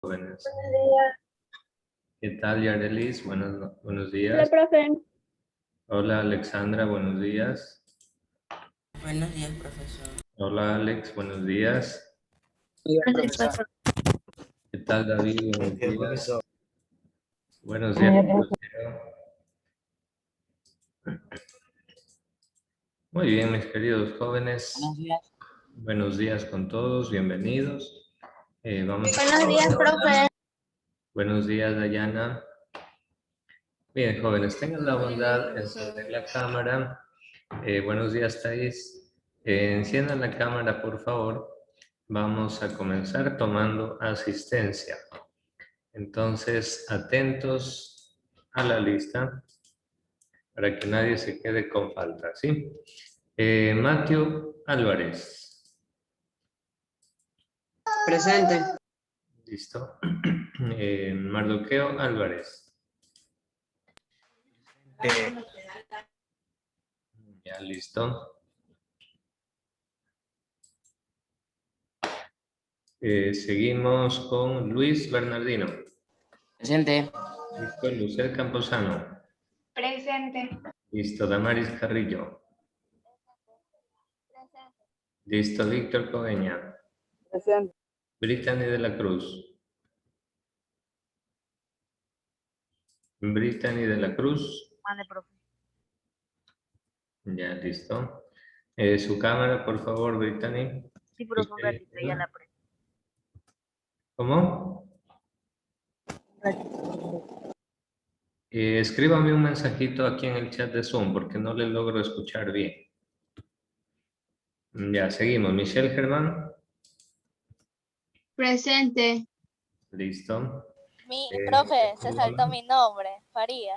Jóvenes. Buenos días. ¿Qué tal, Yarelis? Buenos Hola, días. profe. Hola, Alexandra, buenos días. Buenos días, profesor. Hola, Alex, buenos días. Buenos días, profesor. ¿Qué tal, David? Buenos días. Profesor. Buenos días, Lucero. Muy bien, mis queridos jóvenes. Buenos días. Buenos días con todos, bienvenidos. Vamos a... Buenos días, profe. Buenos días, Dayana. Bien, jóvenes, tengan la bondad de encender la cámara. Buenos días, Thais. Enciendan la cámara, por favor. Vamos a comenzar tomando asistencia. Entonces, atentos a la lista para que nadie se quede con falta, ¿sí? Matthew Álvarez. Presente. Listo. Mardoqueo Álvarez. Ya, listo. Seguimos con Luis Bernardino. Presente. Listo, Lucel Camposano. Presente. Listo, Damaris Carrillo. Listo, Víctor Coveña. Presente. Brittany de la Cruz. Brittany de la Cruz. Mande, profe. Ya, listo. Su cámara, por favor, Brittany. Sí, profe, un ratito, ya la prendo. ¿Cómo? Escríbame un mensajito aquí en el chat de Zoom porque no le logro escuchar bien. Ya, seguimos. Michelle Germán. Presente. Listo. Profe, se saltó mi nombre, Faría.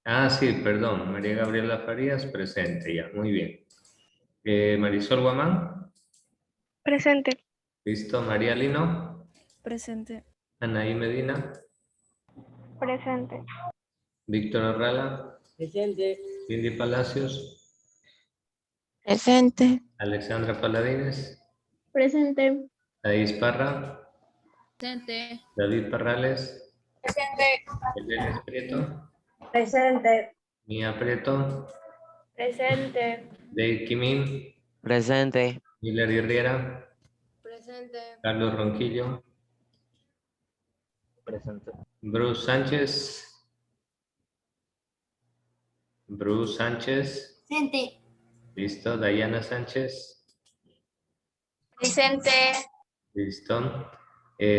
Ah, sí, perdón. María Gabriela Farías, presente ya. Muy bien. Marisol Guamán. Presente. Listo. María Lino. Presente. Anaí Medina. Presente. Víctor Orrala. Presente. Cindy Palacios. Presente. Alexandra Paladines. Presente. Thais Parra. Presente. David Parrales. Presente. Elena Prieto. Presente. Mía Prieto. Presente. Dave Kimin. Presente. Hilary Riera. Presente. Carlos Ronquillo. Presente. Bruce Sánchez. Bruce Sánchez. Presente. Listo. Dayana Sánchez. Presente. Listo.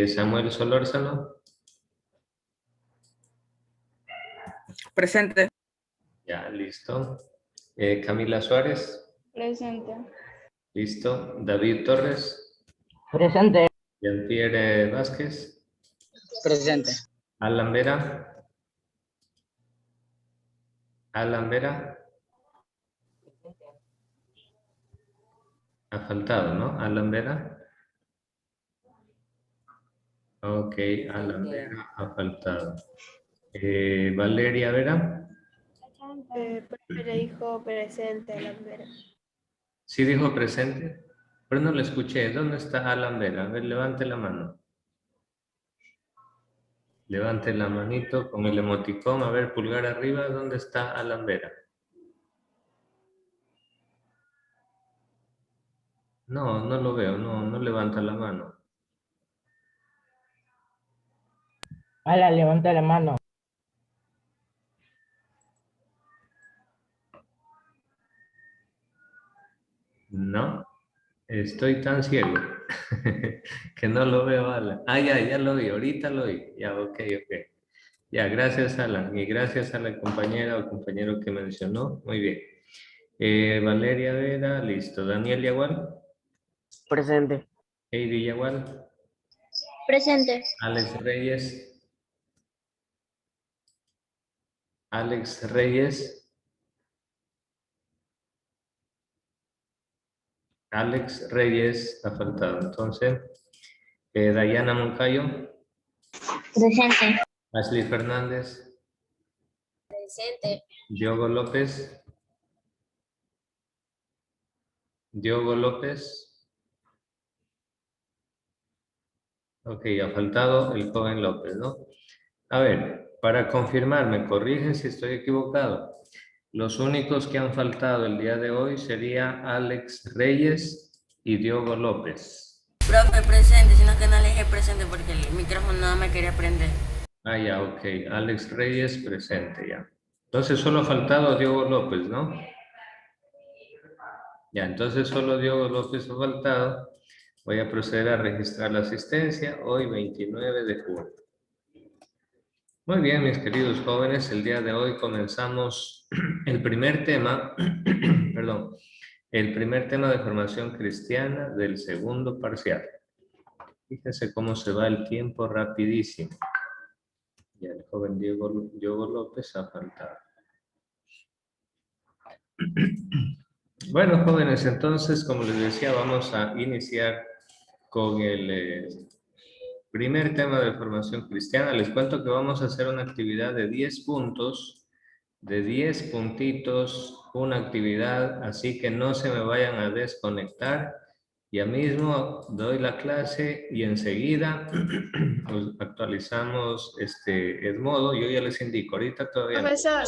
Samuel Solórzano. Presente. Ya, listo. Camila Suárez. Presente. Listo. David Torres. Presente. Jean-Pierre Vázquez. Presente. Alan Vera. Alan Vera. Ha faltado, ¿no? Alan Vera. Ok, Alan Vera ha faltado. Valeria Vera. Profe le dijo presente, Lambera. Sí dijo presente, pero no le escuché. ¿Dónde está Alan Vera? A ver, levante la mano. Levante la manito con el emoticón. A ver, pulgar arriba. ¿Dónde está Alan Vera? No, no lo veo. No, no levanta la mano. Alan, levanta la mano. No, estoy tan ciego que no lo veo, Alan. Ah, ya lo vi. Ahorita lo vi. Ya, ok. Ya, gracias, Alan. Y gracias a la compañera o compañero que mencionó. Muy bien. Valeria Vera, listo. Daniel Yagual. Presente. Heidi Yagual. Presente. Alex Reyes. Alex Reyes. Alex Reyes ha faltado. Entonces, Dayana Moncayo. Presente. Ashley Fernández. Presente. Diogo López. Diogo López. Ok, ha faltado el joven López, ¿no? A ver, para confirmar, me corrigen si estoy equivocado. Los únicos que han faltado el día de hoy sería Alex Reyes y Diogo López. Profe, presente, sino que no le dije presente porque el micrófono no me quería prender. Ah, ya, ok. Alex Reyes presente, ya. Entonces solo ha faltado Diogo López, ¿no? Ya, entonces solo Diogo López ha faltado. Voy a proceder a registrar la asistencia hoy 29 de junio. Muy bien, mis queridos jóvenes, el día de hoy comenzamos el primer tema, perdón, el primer tema de formación cristiana del segundo parcial. Fíjense cómo se va el tiempo rapidísimo. Ya el joven Diogo López ha faltado. Bueno, jóvenes, entonces, como les decía, vamos a iniciar con el primer tema de formación cristiana. Les cuento que vamos a hacer una actividad de 10 puntos, de 10 puntitos, una actividad, así que no se me vayan a desconectar. Ya mismo doy la clase y enseguida pues, actualizamos el modo. Yo ya les indico, ahorita todavía no. Profesor,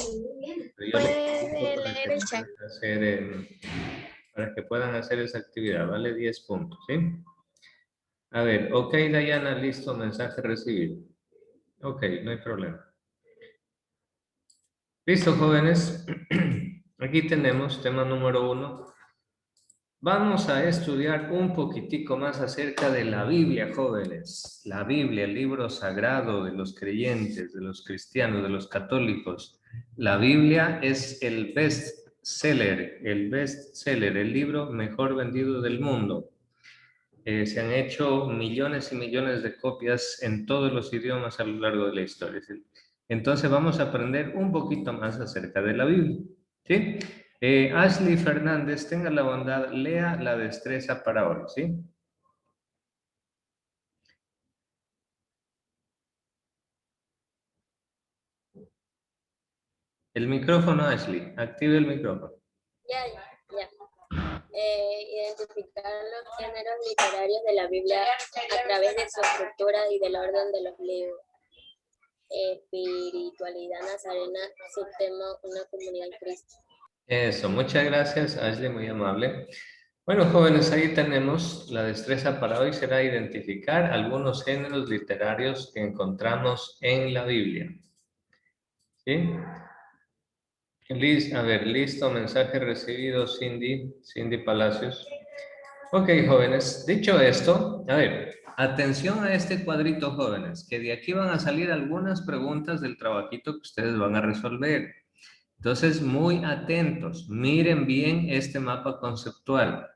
Pero yo les ¿puede indico para leer que el chat? puedan para que puedan hacer esa actividad, ¿vale? 10 puntos, ¿sí? A ver, ok, Dayana, listo, mensaje recibido. Ok, no hay problema. Listo, jóvenes. Aquí tenemos tema número 1. Vamos a estudiar un poquitico más acerca de la Biblia, jóvenes. La Biblia, el libro sagrado de los creyentes, de los cristianos, de los católicos. La Biblia es el bestseller, el libro mejor vendido del mundo. Se han hecho millones y millones de copias en todos los idiomas a lo largo de la historia. Entonces vamos a aprender un poquito más acerca de la Biblia. ¿Sí? Ashley Fernández, tenga la bondad, lea la destreza para hoy, ¿sí? El micrófono, Ashley, active el micrófono. Ya. Identificar los géneros literarios de la Biblia a través de su estructura y del orden de los libros. Espiritualidad nazarena, subtema una comunidad en Cristo. Eso, muchas gracias, Ashley, muy amable. Bueno, jóvenes, ahí tenemos la destreza para hoy será identificar algunos géneros literarios que encontramos en la Biblia. ¿Sí? A ver, listo, mensaje recibido, Cindy Palacios. Ok, jóvenes, dicho esto, a ver, atención a este cuadrito, jóvenes, que de aquí van a salir algunas preguntas del trabajito que ustedes van a resolver. Entonces, muy atentos, miren bien este mapa conceptual.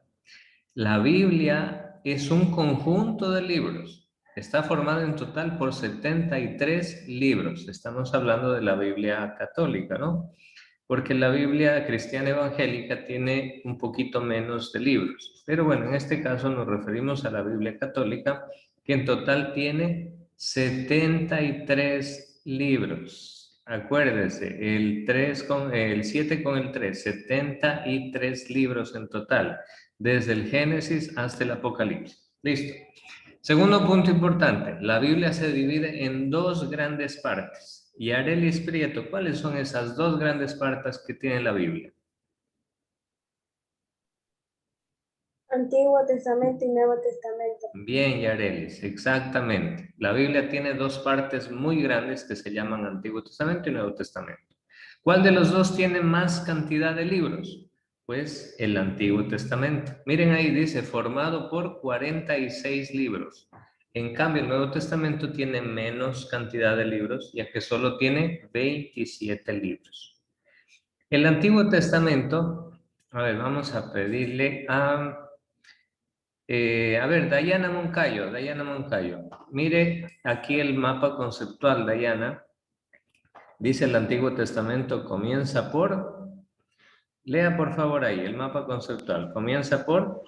La Biblia es un conjunto de libros. Está formada en total por 73 libros. Estamos hablando de la Biblia católica, ¿no? Porque la Biblia cristiana evangélica tiene un poquito menos de libros. Pero bueno, en este caso nos referimos a la Biblia católica, que en total tiene 73 libros. Acuérdense, el 7 con el 3, 73 libros en total, desde el Génesis hasta el Apocalipsis. Listo. Segundo punto importante, la Biblia se divide en dos grandes partes. Y Arelis Prieto, ¿cuáles son esas dos grandes partes que tiene la Biblia? Antiguo Testamento y Nuevo Testamento. Bien, Yarelis, exactamente. La Biblia tiene dos partes muy grandes que se llaman Antiguo Testamento y Nuevo Testamento. ¿Cuál de los dos tiene más cantidad de libros? Pues el Antiguo Testamento. Miren ahí, dice, formado por 46 libros. En cambio, el Nuevo Testamento tiene menos cantidad de libros, ya que solo tiene 27 libros. El Antiguo Testamento, a ver, vamos a pedirle a ver, Dayana Moncayo, mire aquí el mapa conceptual, Dayana. Dice el Antiguo Testamento, comienza por, lea por favor ahí, el mapa conceptual, comienza por,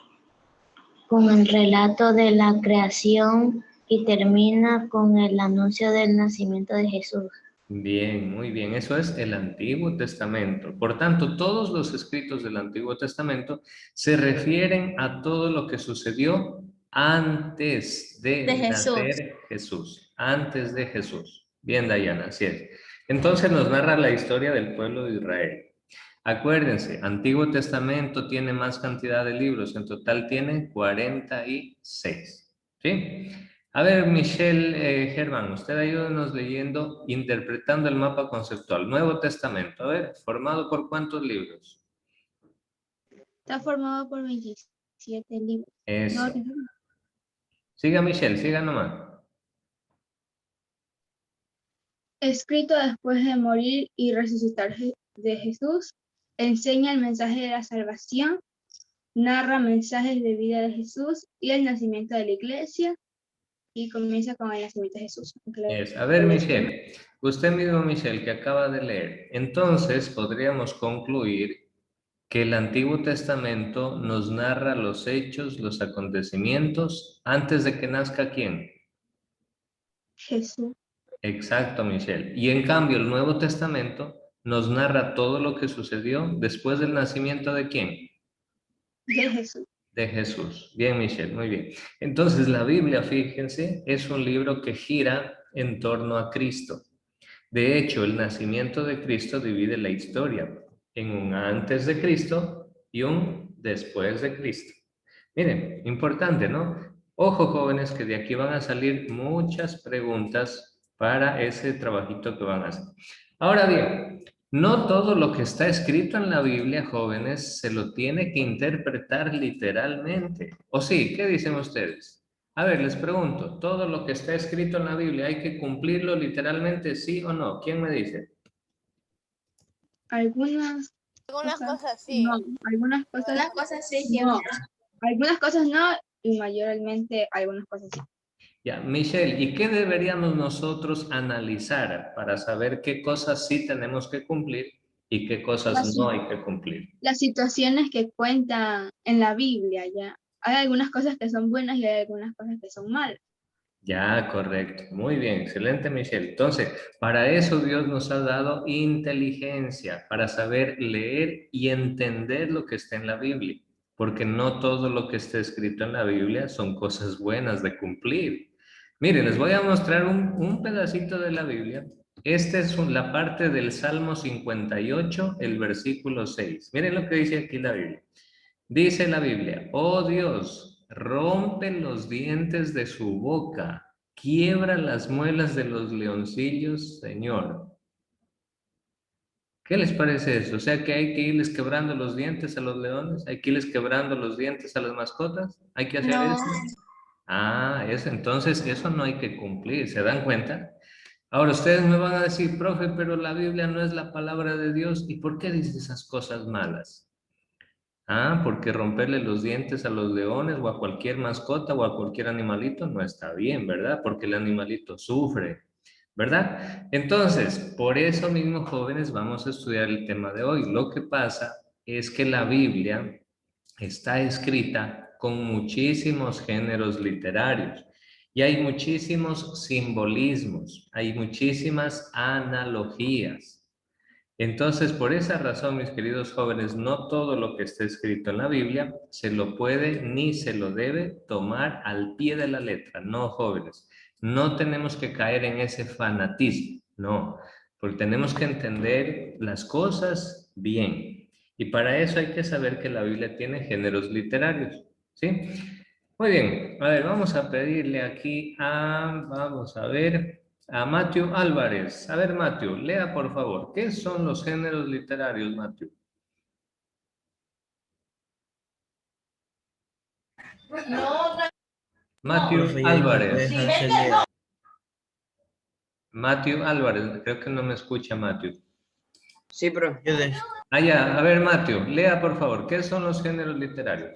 con el relato de la creación y termina con el anuncio del nacimiento de Jesús. bien, muy bien, eso es el Antiguo Testamento. Por tanto, todos los escritos del Antiguo Testamento se refieren a todo lo que sucedió antes de nacer Jesús. Antes de Jesús. Bien, Dayana, así es. Entonces nos narra la historia del pueblo de Israel. Acuérdense, Antiguo Testamento tiene más cantidad de libros, en total tiene 46. ¿Sí? A ver, Michelle Germán, usted ayúdenos leyendo, interpretando el mapa conceptual. Nuevo Testamento, a ver, ¿formado por cuántos libros? Está formado por 27 libros. Eso. No, Siga, Michelle, siga nomás. escrito después de morir y resucitar de Jesús, enseña el mensaje de la salvación, narra mensajes de vida de Jesús y el nacimiento de la iglesia, y comienza con el nacimiento de Jesús. A ver, Michelle, usted mismo, Michelle, que acaba de leer. Entonces, podríamos concluir que el Antiguo Testamento nos narra los hechos, los acontecimientos, antes de que nazca ¿quién? Jesús. Exacto, Michelle. Y en cambio, el Nuevo Testamento nos narra todo lo que sucedió después del nacimiento ¿de quién? De Jesús. De Jesús. Bien, Michelle, muy bien. Entonces, la Biblia, fíjense, es un libro que gira en torno a Cristo. De hecho, el nacimiento de Cristo divide la historia en un antes de Cristo y un después de Cristo. Miren, importante, ¿no? Ojo, jóvenes, que de aquí van a salir muchas preguntas para ese trabajito que van a hacer. Ahora bien, no todo lo que está escrito en la Biblia, jóvenes, se lo tiene que interpretar literalmente. ¿O sí? ¿Qué dicen ustedes? A ver, les pregunto, ¿todo lo que está escrito en la Biblia hay que cumplirlo literalmente, sí o no? ¿Quién me dice? Algunas cosas sí. no, algunas cosas sí, no. Algunas cosas no, y mayormente algunas cosas sí. Ya, Michelle, ¿y qué deberíamos nosotros analizar para saber qué cosas sí tenemos que cumplir y qué cosas no hay que cumplir? Las situaciones que cuentan en la Biblia, ya. Hay algunas cosas que son buenas y hay algunas cosas que son malas. Ya, correcto. Muy bien, excelente, Michelle. Entonces, para eso Dios nos ha dado inteligencia, para saber leer y entender lo que está en la Biblia, porque no todo lo que está escrito en la Biblia son cosas buenas de cumplir. Miren, les voy a mostrar un pedacito de la Biblia. Esta es la parte del Salmo 58, el versículo 6. Miren lo que dice aquí la Biblia. Dice la Biblia, oh Dios, rompe los dientes de su boca, quiebra las muelas de los leoncillos, Señor. ¿Qué les parece eso? O sea que hay que irles quebrando los dientes a los leones, hay que irles quebrando los dientes a las mascotas, hay que hacer eso. Ah, entonces eso no hay que cumplir, ¿se dan cuenta? Ahora ustedes me van a decir, profe, pero la Biblia no es la palabra de Dios, ¿y por qué dice esas cosas malas? Ah, porque romperle los dientes a los leones o a cualquier mascota o a cualquier animalito no está bien, ¿verdad? Porque el animalito sufre, ¿verdad? Entonces, por eso mismo, jóvenes, vamos a estudiar el tema de hoy. Lo que pasa es que la Biblia está escrita con muchísimos géneros literarios y hay muchísimos simbolismos, hay muchísimas analogías. Entonces, por esa razón, mis queridos jóvenes, no todo lo que está escrito en la Biblia se lo puede ni se lo debe tomar al pie de la letra. No, jóvenes, no tenemos que caer en ese fanatismo, no, porque tenemos que entender las cosas bien. Y para eso hay que saber que la Biblia tiene géneros literarios, ¿sí? Muy bien, a ver, vamos a pedirle aquí vamos a ver, a Matthew Álvarez. A ver, Matthew, lea por favor. ¿Qué son los géneros literarios, Matthew? Matthew Álvarez. Matthew Álvarez, creo que no me escucha, Matthew. Sí, profe. Ya, a ver, Matthew, lea por favor. ¿Qué son los géneros literarios?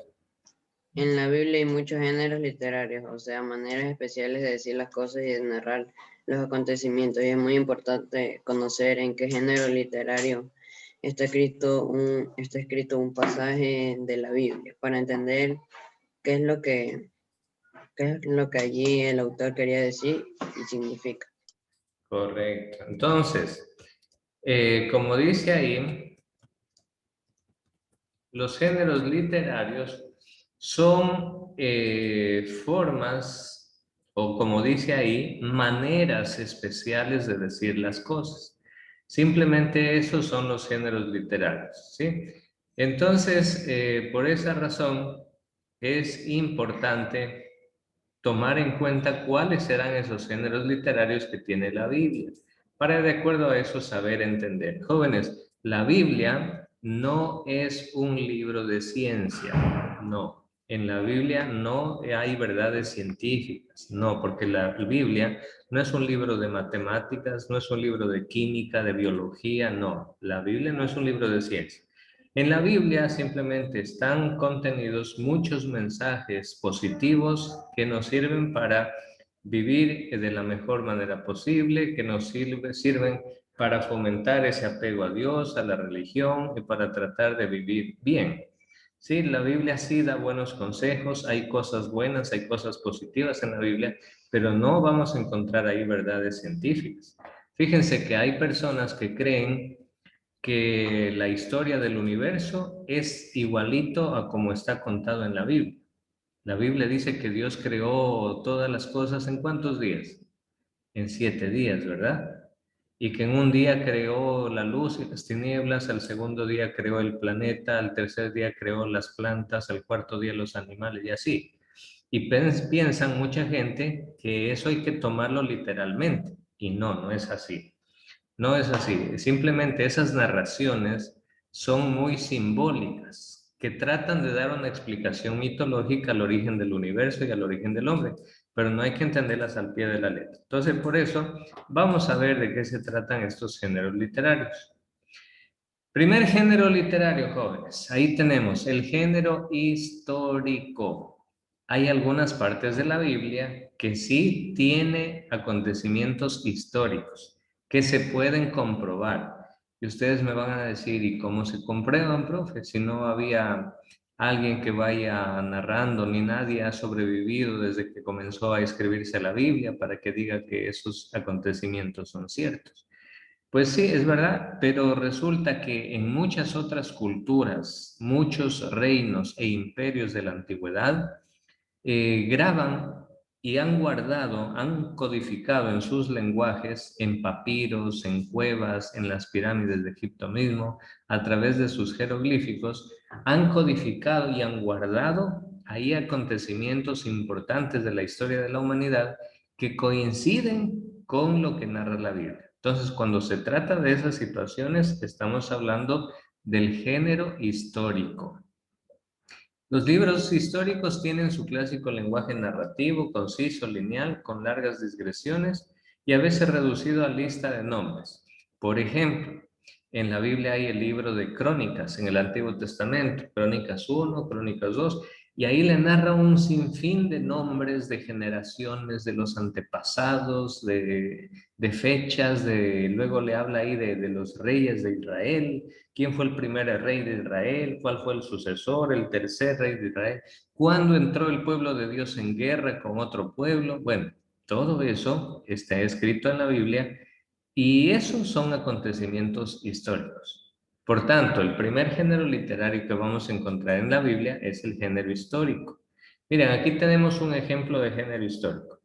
En la Biblia hay muchos géneros literarios, o sea, maneras especiales de decir las cosas y de narrar los acontecimientos. Y es muy importante conocer en qué género literario está escrito un pasaje de la Biblia para entender qué es lo que allí el autor quería decir y significa. Correcto. Entonces, como dice ahí, los géneros literarios son formas, o como dice ahí, maneras especiales de decir las cosas. Simplemente esos son los géneros literarios, ¿sí? Entonces, por esa razón, es importante tomar en cuenta cuáles serán esos géneros literarios que tiene la Biblia, para de acuerdo a eso saber entender. Jóvenes, la Biblia no es un libro de ciencia, no. En la Biblia no hay verdades científicas, no, porque la Biblia no es un libro de matemáticas, no es un libro de química, de biología, no. La Biblia no es un libro de ciencia. En la Biblia simplemente están contenidos muchos mensajes positivos que nos sirven para vivir de la mejor manera posible, que nos sirven para fomentar ese apego a Dios, a la religión y para tratar de vivir bien. Sí, la Biblia sí da buenos consejos, hay cosas buenas, hay cosas positivas en la Biblia, pero no vamos a encontrar ahí verdades científicas. Fíjense que hay personas que creen que la historia del universo es igualito a como está contado en la Biblia. La Biblia dice que Dios creó todas las cosas ¿en cuántos días? En 7 días, ¿verdad? Y que en un día creó la luz y las tinieblas, al segundo día creó el planeta, al tercer día creó las plantas, al cuarto día los animales y así. Y piensan mucha gente que eso hay que tomarlo literalmente. Y no es así. No es así, simplemente esas narraciones son muy simbólicas, que tratan de dar una explicación mitológica al origen del universo y al origen del hombre, pero no hay que entenderlas al pie de la letra. Entonces, por eso, vamos a ver de qué se tratan estos géneros literarios. Primer género literario, jóvenes. Ahí tenemos el género histórico. Hay algunas partes de la Biblia que sí tiene acontecimientos históricos que se pueden comprobar. Y ustedes me van a decir, ¿y cómo se comprueban, profe? Si no había alguien que vaya narrando, ni nadie ha sobrevivido desde que comenzó a escribirse la Biblia para que diga que esos acontecimientos son ciertos. Pues sí, es verdad, pero resulta que en muchas otras culturas, muchos reinos e imperios de la antigüedad graban y han guardado, han codificado en sus lenguajes, en papiros, en cuevas, en las pirámides de Egipto mismo, a través de sus jeroglíficos, han codificado y han guardado ahí acontecimientos importantes de la historia de la humanidad que coinciden con lo que narra la Biblia. Entonces, cuando se trata de esas situaciones, estamos hablando del género histórico. Los libros históricos tienen su clásico lenguaje narrativo, conciso, lineal, con largas digresiones y a veces reducido a lista de nombres. Por ejemplo, en la Biblia hay el libro de Crónicas, en el Antiguo Testamento, Crónicas 1, Crónicas 2, y ahí le narra un sinfín de nombres, de generaciones, de los antepasados, de fechas, luego le habla ahí de los reyes de Israel, quién fue el primer rey de Israel, cuál fue el sucesor, el tercer rey de Israel, cuándo entró el pueblo de Dios en guerra con otro pueblo. Bueno, todo eso está escrito en la Biblia y esos son acontecimientos históricos. Por tanto, el primer género literario que vamos a encontrar en la Biblia es el género histórico. Miren, aquí tenemos un ejemplo de género histórico.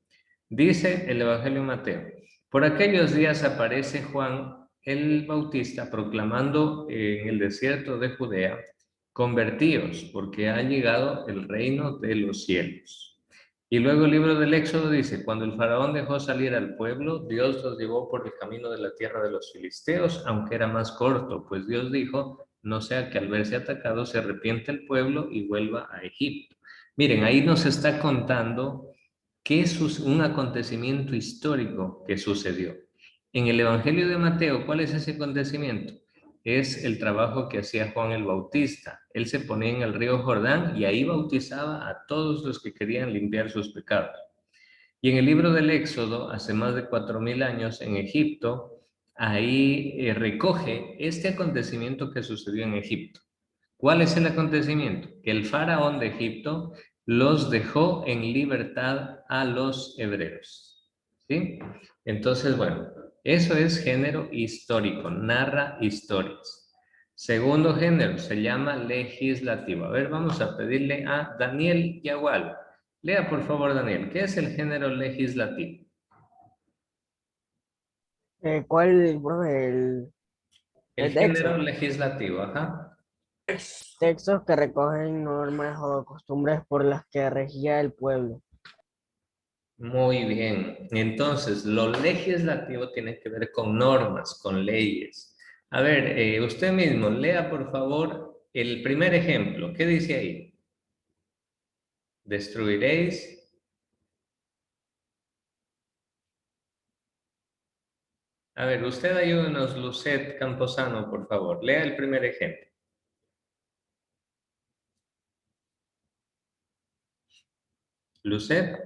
Dice el Evangelio de Mateo: por aquellos días aparece Juan el Bautista proclamando en el desierto de Judea: convertíos, porque ha llegado el reino de los cielos. Y luego el libro del Éxodo dice: cuando el faraón dejó salir al pueblo, Dios los llevó por el camino de la tierra de los filisteos, aunque era más corto, pues Dios dijo: no sea que al verse atacado se arrepienta el pueblo y vuelva a Egipto. Miren, ahí nos está contando que es un acontecimiento histórico que sucedió. En el Evangelio de Mateo, ¿cuál es ese acontecimiento? Es el trabajo que hacía Juan el Bautista. Él se ponía en el río Jordán y ahí bautizaba a todos los que querían limpiar sus pecados. Y en el libro del Éxodo, hace más de 4000 años en Egipto, ahí recoge este acontecimiento que sucedió en Egipto. ¿Cuál es el acontecimiento? Que el faraón de Egipto los dejó en libertad a los hebreos. ¿Sí? Entonces, bueno, eso es género histórico, narra historias. Segundo género se llama legislativo. A ver, vamos a pedirle a Daniel Yagual. Lea, por favor, Daniel. ¿Qué es el género legislativo? ¿Cuál, profe? El género legislativo, ajá. Textos que recogen normas o costumbres por las que regía el pueblo. Muy bien. Entonces, lo legislativo tiene que ver con normas, con leyes. A ver, usted mismo, lea por favor el primer ejemplo. ¿Qué dice ahí? Destruiréis. A ver, usted ayúdenos, Lucet Camposano, por favor. Lea el primer ejemplo. Lucet,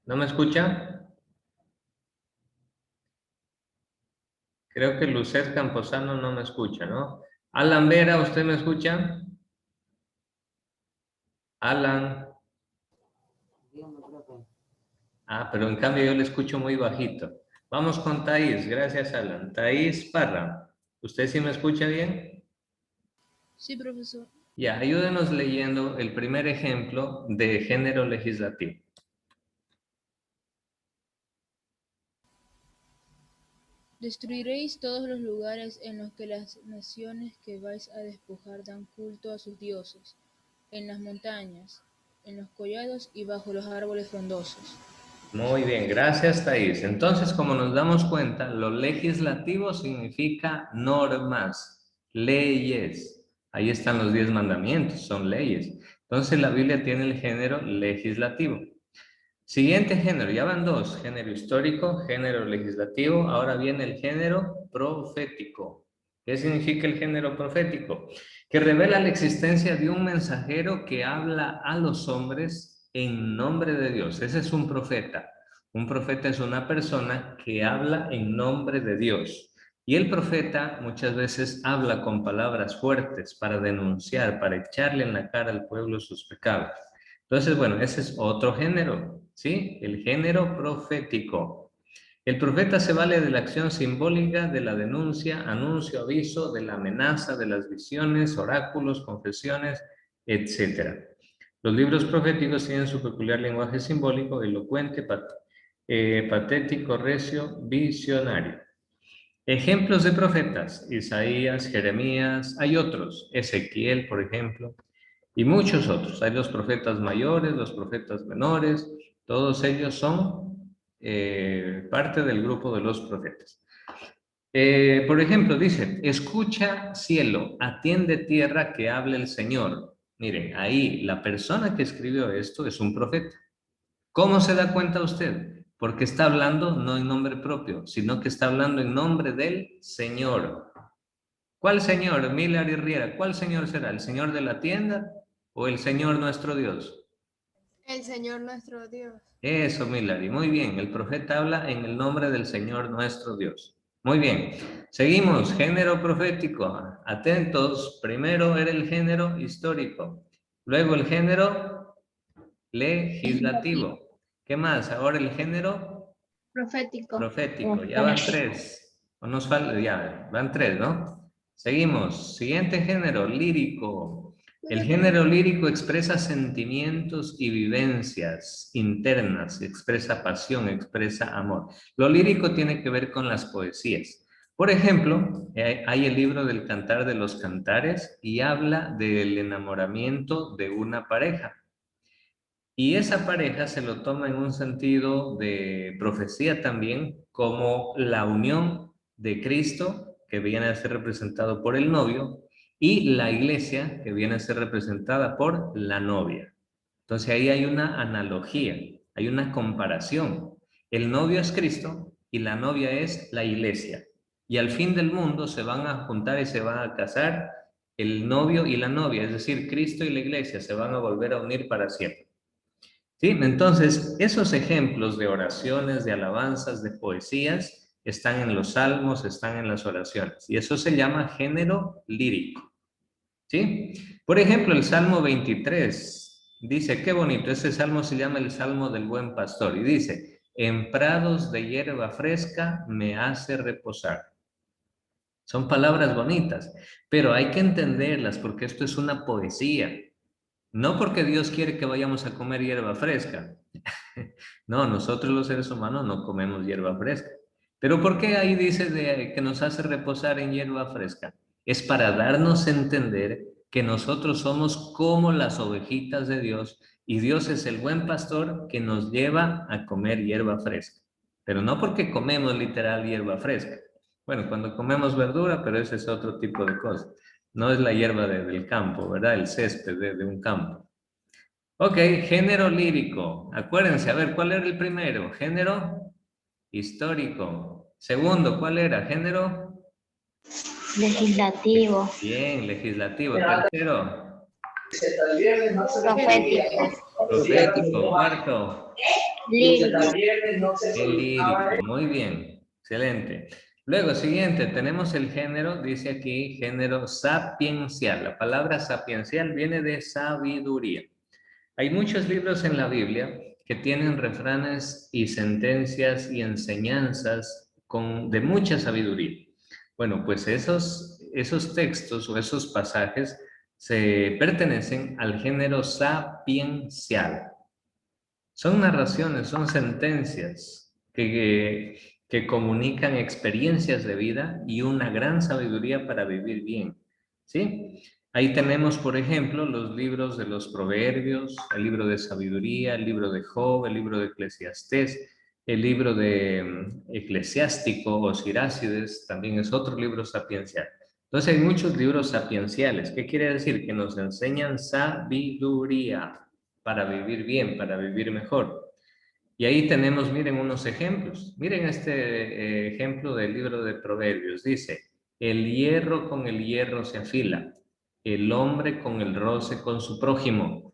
¿no me escucha? Creo que Lucet Camposano no me escucha, ¿no? Alan Vera, ¿usted me escucha? Alan. Ah, pero en cambio yo le escucho muy bajito. Vamos con Thaís. Gracias, Alan. Thaís Parra. ¿Usted sí me escucha bien? Sí, profesor. Ya, ayúdenos leyendo el primer ejemplo de género legislativo. Destruiréis todos los lugares en los que las naciones que vais a despojar dan culto a sus dioses, en las montañas, en los collados y bajo los árboles frondosos. Muy bien, gracias, Thaís. Entonces, como nos damos cuenta, lo legislativo significa normas, leyes. Ahí están los 10 mandamientos, son leyes. Entonces, la Biblia tiene el género legislativo. Siguiente género, ya van dos, género histórico, género legislativo, ahora viene el género profético. ¿Qué significa el género profético? Que revela la existencia de un mensajero que habla a los hombres en nombre de Dios. Ese es un profeta. Un profeta es una persona que habla en nombre de Dios. Y el profeta muchas veces habla con palabras fuertes para denunciar, para echarle en la cara al pueblo sus pecados. Entonces, bueno, ese es otro género, ¿sí? El género profético. El profeta se vale de la acción simbólica, de la denuncia, anuncio, aviso, de la amenaza, de las visiones, oráculos, confesiones, etc. Los libros proféticos tienen su peculiar lenguaje simbólico, elocuente, patético, recio, visionario. Ejemplos de profetas: Isaías, Jeremías, hay otros, Ezequiel, por ejemplo, y muchos otros. Hay los profetas mayores, los profetas menores, todos ellos son parte del grupo de los profetas. Por ejemplo, dice: escucha cielo, atiende tierra, que hable el Señor. Miren, ahí la persona que escribió esto es un profeta. ¿Cómo se da cuenta usted? Porque está hablando no en nombre propio, sino que está hablando en nombre del Señor. ¿Cuál Señor? Miller y Riera, ¿cuál Señor será? ¿El Señor de la tienda o el Señor nuestro Dios? El Señor nuestro Dios. Eso, Milari, muy bien. El profeta habla en el nombre del Señor nuestro Dios. Muy bien. Seguimos, género profético. Atentos, primero era el género histórico, luego el género legislativo. ¿Qué más? Ahora el género Profético. profético. Ya van 3. O nos falta, ya, van 3, ¿no? Seguimos. Siguiente género, lírico. El género lírico expresa sentimientos y vivencias internas, expresa pasión, expresa amor. Lo lírico tiene que ver con las poesías. Por ejemplo, hay el libro del Cantar de los Cantares y habla del enamoramiento de una pareja. Y esa pareja se lo toma en un sentido de profecía también, como la unión de Cristo, que viene a ser representado por el novio, y la iglesia, que viene a ser representada por la novia. Entonces ahí hay una analogía, hay una comparación. El novio es Cristo y la novia es la iglesia. Y al fin del mundo se van a juntar y se van a casar el novio y la novia, es decir, Cristo y la iglesia se van a volver a unir para siempre. ¿Sí? Entonces, esos ejemplos de oraciones, de alabanzas, de poesías, están en los salmos, están en las oraciones. Y eso se llama género lírico. ¿Sí? Por ejemplo, el Salmo 23 dice, qué bonito, ese salmo se llama el Salmo del Buen Pastor. Y dice, en prados de hierba fresca me hace reposar. Son palabras bonitas, pero hay que entenderlas porque esto es una poesía. No porque Dios quiere que vayamos a comer hierba fresca. No, nosotros los seres humanos no comemos hierba fresca. Pero ¿por qué ahí dice que nos hace reposar en hierba fresca? Es para darnos a entender que nosotros somos como las ovejitas de Dios y Dios es el buen pastor que nos lleva a comer hierba fresca. Pero no porque comemos literal hierba fresca. Bueno, cuando comemos verdura, pero ese es otro tipo de cosa. No es la hierba del campo, ¿verdad? El césped de un campo. Ok, género lírico. Acuérdense, a ver, ¿cuál era el primero? Género histórico. Segundo, ¿cuál era? Género Legislativo. bien, legislativo. Tercero, Profético. profético. Cuarto, Lírico. el lírico. Muy bien, excelente. Luego, siguiente, tenemos el género, dice aquí, género sapiencial. La palabra sapiencial viene de sabiduría. Hay muchos libros en la Biblia que tienen refranes y sentencias y enseñanzas de mucha sabiduría. Bueno, pues esos textos o esos pasajes se pertenecen al género sapiencial. Son narraciones, son sentencias que comunican experiencias de vida y una gran sabiduría para vivir bien. ¿Sí? Ahí tenemos, por ejemplo, los libros de los Proverbios, el libro de Sabiduría, el libro de Job, el libro de Eclesiastés, el libro de Eclesiástico o Sirácides, también es otro libro sapiencial. Entonces hay muchos libros sapienciales. ¿Qué quiere decir? Que nos enseñan sabiduría para vivir bien, para vivir mejor. Y ahí tenemos, miren, unos ejemplos. Miren este ejemplo del libro de Proverbios. Dice, el hierro con el hierro se afila, el hombre con el roce con su prójimo.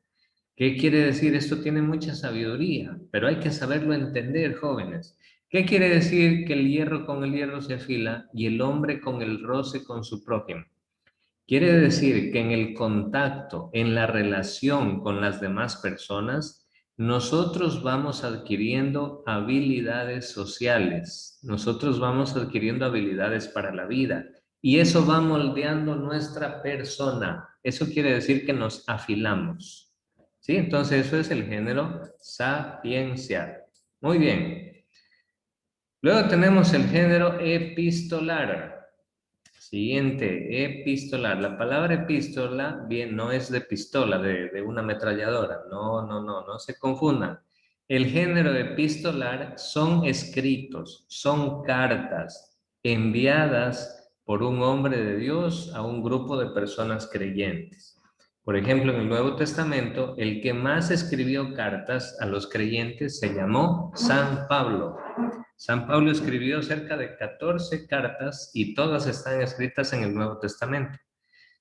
¿Qué quiere decir? Esto tiene mucha sabiduría, pero hay que saberlo entender, jóvenes. ¿Qué quiere decir que el hierro con el hierro se afila y el hombre con el roce con su prójimo? Quiere decir que en el contacto, en la relación con las demás personas, nosotros vamos adquiriendo habilidades sociales, nosotros vamos adquiriendo habilidades para la vida y eso va moldeando nuestra persona. Eso quiere decir que nos afilamos. ¿Sí? Entonces eso es el género sapiencial. Muy bien. Luego tenemos el género epistolar. Siguiente, epistolar. La palabra epístola bien, no es de pistola, de una ametralladora. No se confundan. El género epistolar son escritos, son cartas enviadas por un hombre de Dios a un grupo de personas creyentes. Por ejemplo, en el Nuevo Testamento, el que más escribió cartas a los creyentes se llamó San Pablo. San Pablo escribió cerca de 14 cartas y todas están escritas en el Nuevo Testamento.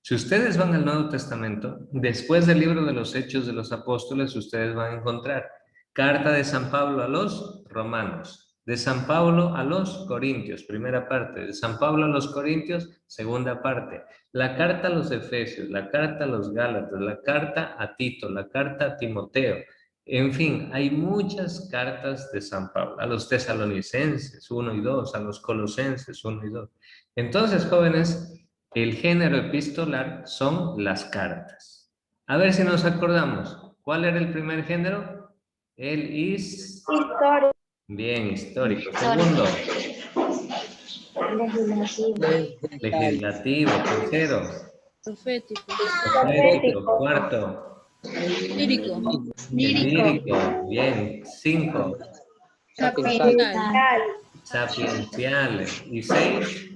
Si ustedes van al Nuevo Testamento, después del libro de los Hechos de los Apóstoles, ustedes van a encontrar carta de San Pablo a los romanos, de San Pablo a los corintios, primera parte, de San Pablo a los corintios, segunda parte, la carta a los efesios, la carta a los gálatas, la carta a Tito, la carta a Timoteo. En fin, hay muchas cartas de San Pablo, a los tesalonicenses 1 y 2, a los colosenses 1 y 2. Entonces, jóvenes, el género epistolar son las cartas. A ver si nos acordamos. ¿Cuál era el primer género? El histórico. Bien, histórico. Segundo. Legislativo. Tercero. Profético. Profético. Cuarto. Lírico. Lírico. Bien. 5. Sapiencial. Sapiencial. Y 6.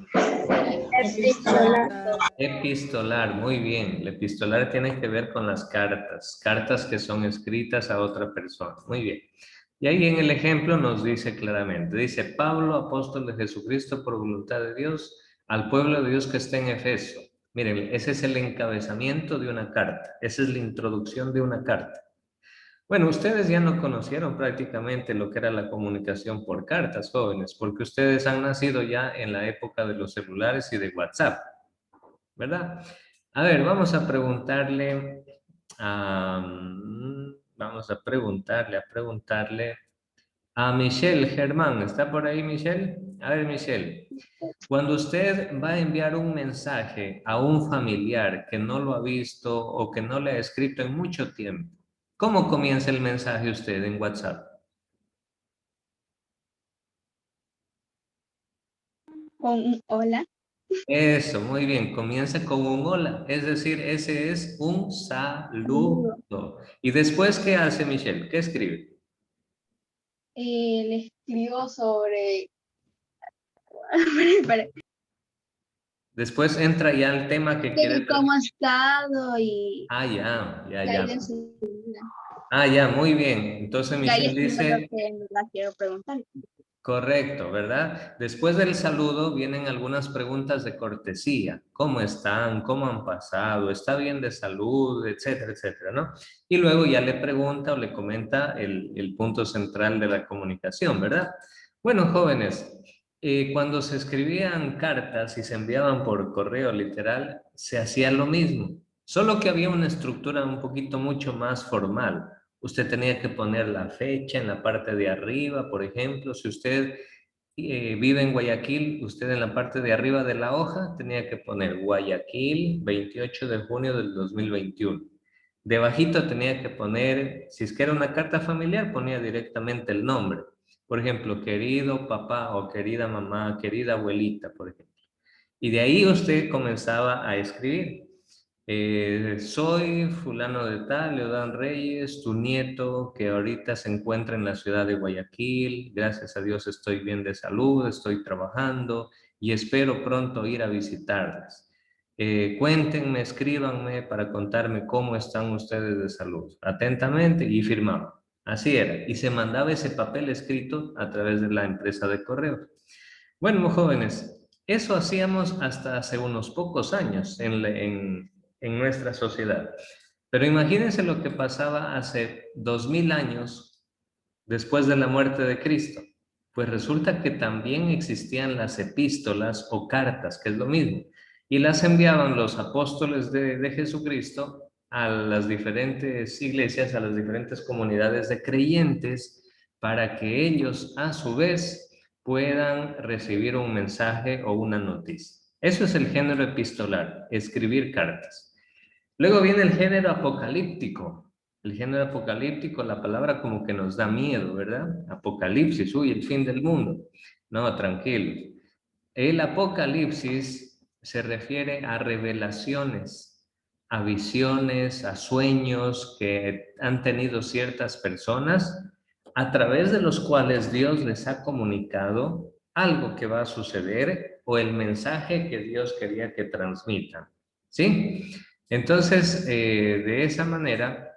Epistolar, muy bien. El epistolar tiene que ver con las cartas, cartas que son escritas a otra persona. Muy bien. Y ahí en el ejemplo nos dice claramente, dice Pablo, apóstol de Jesucristo por voluntad de Dios, al pueblo de Dios que está en Efeso. Miren, ese es el encabezamiento de una carta, esa es la introducción de una carta. Bueno, ustedes ya no conocieron prácticamente lo que era la comunicación por cartas, jóvenes, porque ustedes han nacido ya en la época de los celulares y de WhatsApp, ¿verdad? A ver, vamos a preguntarle a Michelle Germán. ¿Está por ahí, Michelle? A ver, Michelle, Cuando usted va a enviar un mensaje a un familiar que no lo ha visto o que no le ha escrito en mucho tiempo, ¿cómo comienza el mensaje usted en WhatsApp? Con un hola. Eso, muy bien. Comienza con un hola. Es decir, ese es un saludo. ¿Y después qué hace Michelle? ¿Qué escribe? Le escribo sobre... Después entra ya el tema que quiere... ¿Cómo ha estado? Y Ah, ya, ya, de ahí ya. en su vida. Ah, ya, muy bien. Entonces De ahí Michelle escribo lo dice... que en verdad quiero preguntar. Correcto, ¿verdad? Después del saludo vienen algunas preguntas de cortesía. ¿Cómo están? ¿Cómo han pasado? ¿Está bien de salud? Etcétera, etcétera, ¿no? Y luego ya le pregunta o le comenta el punto central de la comunicación, ¿verdad? Bueno, jóvenes, cuando se escribían cartas y se enviaban por correo literal, se hacía lo mismo, solo que había una estructura un poquito mucho más formal. Usted tenía que poner la fecha en la parte de arriba, por ejemplo, si usted vive en Guayaquil, usted en la parte de arriba de la hoja tenía que poner Guayaquil, 28 de junio del 2021. Debajito tenía que poner, si es que era una carta familiar, ponía directamente el nombre. Por ejemplo, querido papá o querida mamá, querida abuelita, por ejemplo. Y de ahí usted comenzaba a escribir. Soy fulano de tal, Leodán Reyes, tu nieto que ahorita se encuentra en la ciudad de Guayaquil. Gracias a Dios estoy bien de salud, estoy trabajando y espero pronto ir a visitarles. Cuéntenme, escríbanme para contarme cómo están ustedes de salud. Atentamente y firmaba. Así era. Y se mandaba ese papel escrito a través de la empresa de correos. Bueno, jóvenes, eso hacíamos hasta hace unos pocos años en nuestra sociedad. Pero imagínense lo que pasaba hace 2000 años después de la muerte de Cristo. Pues resulta que también existían las epístolas o cartas, que es lo mismo, y las enviaban los apóstoles de Jesucristo a las diferentes iglesias, a las diferentes comunidades de creyentes, para que ellos a su vez puedan recibir un mensaje o una noticia. Eso es el género epistolar, escribir cartas. Luego viene el género apocalíptico. El género apocalíptico, la palabra como que nos da miedo, ¿verdad? Apocalipsis, uy, el fin del mundo. No, tranquilos. El apocalipsis se refiere a revelaciones, a visiones, a sueños que han tenido ciertas personas a través de los cuales Dios les ha comunicado algo que va a suceder o el mensaje que Dios quería que transmitan. ¿Sí? Entonces, de esa manera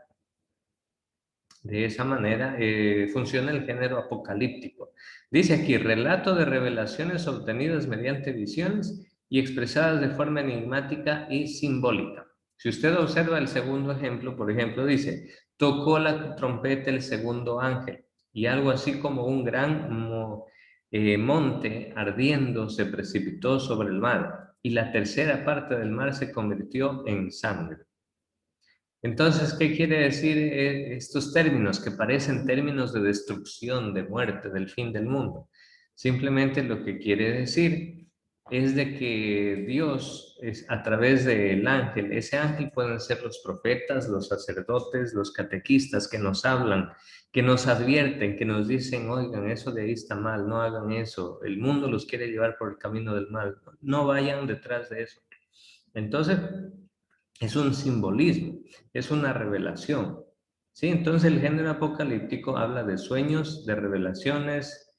funciona el género apocalíptico. Dice aquí, relato de revelaciones obtenidas mediante visiones y expresadas de forma enigmática y simbólica. Si usted observa el segundo ejemplo, por ejemplo, dice, tocó la trompeta el segundo ángel y algo así como un gran monte ardiendo se precipitó sobre el mar y la tercera parte del mar se convirtió en sangre. Entonces, ¿qué quiere decir estos términos que parecen términos de destrucción, de muerte, del fin del mundo? Simplemente lo que quiere decir es de que Dios, a través del ángel, ese ángel pueden ser los profetas, los sacerdotes, los catequistas que nos hablan, que nos advierten, que nos dicen, oigan, eso de ahí está mal, no hagan eso, el mundo los quiere llevar por el camino del mal, no vayan detrás de eso. Entonces, es un simbolismo, es una revelación. ¿Sí? Entonces el género apocalíptico habla de sueños, de revelaciones,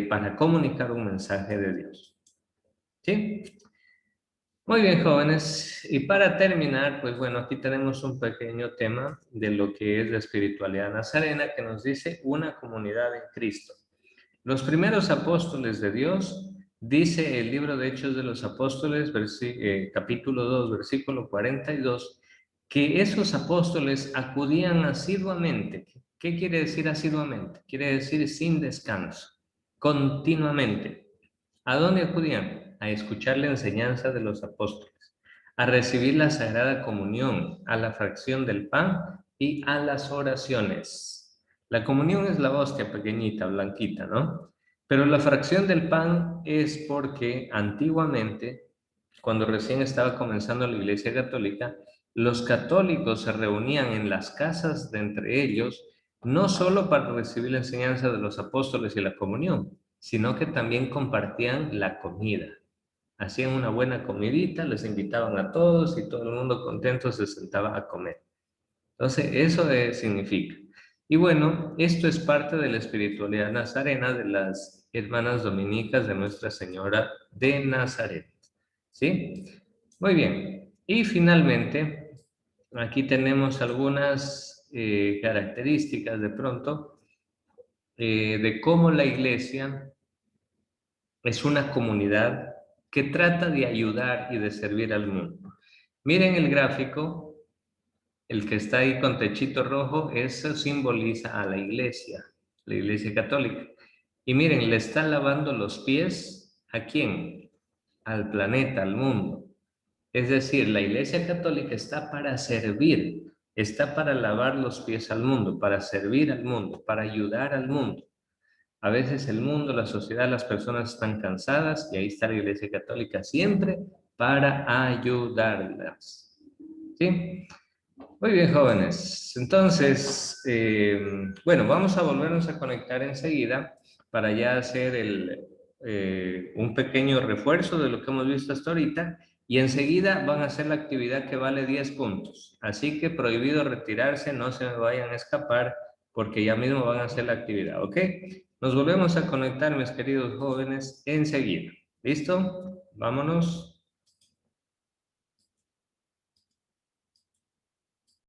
para comunicar un mensaje de Dios. ¿Sí? Muy bien, jóvenes. Y para terminar, pues bueno, aquí tenemos un pequeño tema de lo que es la espiritualidad nazarena que nos dice una comunidad en Cristo. Los primeros apóstoles de Dios, dice el libro de Hechos de los Apóstoles, capítulo 2, versículo 42, que esos apóstoles acudían asiduamente. ¿Qué quiere decir asiduamente? Quiere decir sin descanso, continuamente. ¿A dónde acudían? A escuchar la enseñanza de los apóstoles, a recibir la Sagrada Comunión, a la fracción del pan y a las oraciones. La comunión es la hostia pequeñita, blanquita, ¿no? Pero la fracción del pan es porque antiguamente, cuando recién estaba comenzando la Iglesia Católica, los católicos se reunían en las casas de entre ellos, no solo para recibir la enseñanza de los apóstoles y la comunión, sino que también compartían la comida. Hacían una buena comidita, les invitaban a todos y todo el mundo contento se sentaba a comer. Entonces, eso significa. Y bueno, esto es parte de la espiritualidad nazarena de las hermanas dominicas de Nuestra Señora de Nazaret. ¿Sí? Muy bien. Y finalmente, aquí tenemos algunas características de pronto de cómo la iglesia es una comunidad que trata de ayudar y de servir al mundo. Miren el gráfico, el que está ahí con techito rojo, eso simboliza a la iglesia católica. Y miren, le está lavando los pies, ¿a quién? Al planeta, al mundo. Es decir, la iglesia católica está para servir, está para lavar los pies al mundo, para servir al mundo, para ayudar al mundo. A veces el mundo, la sociedad, las personas están cansadas y ahí está la Iglesia Católica siempre para ayudarlas. ¿Sí? Muy bien, jóvenes. Entonces, bueno, vamos a volvernos a conectar enseguida para ya hacer un pequeño refuerzo de lo que hemos visto hasta ahorita y enseguida van a hacer la actividad que vale 10 puntos. Así que prohibido retirarse, no se me vayan a escapar porque ya mismo van a hacer la actividad, ¿ok? Nos volvemos a conectar, mis queridos jóvenes, enseguida. ¿Listo? Vámonos.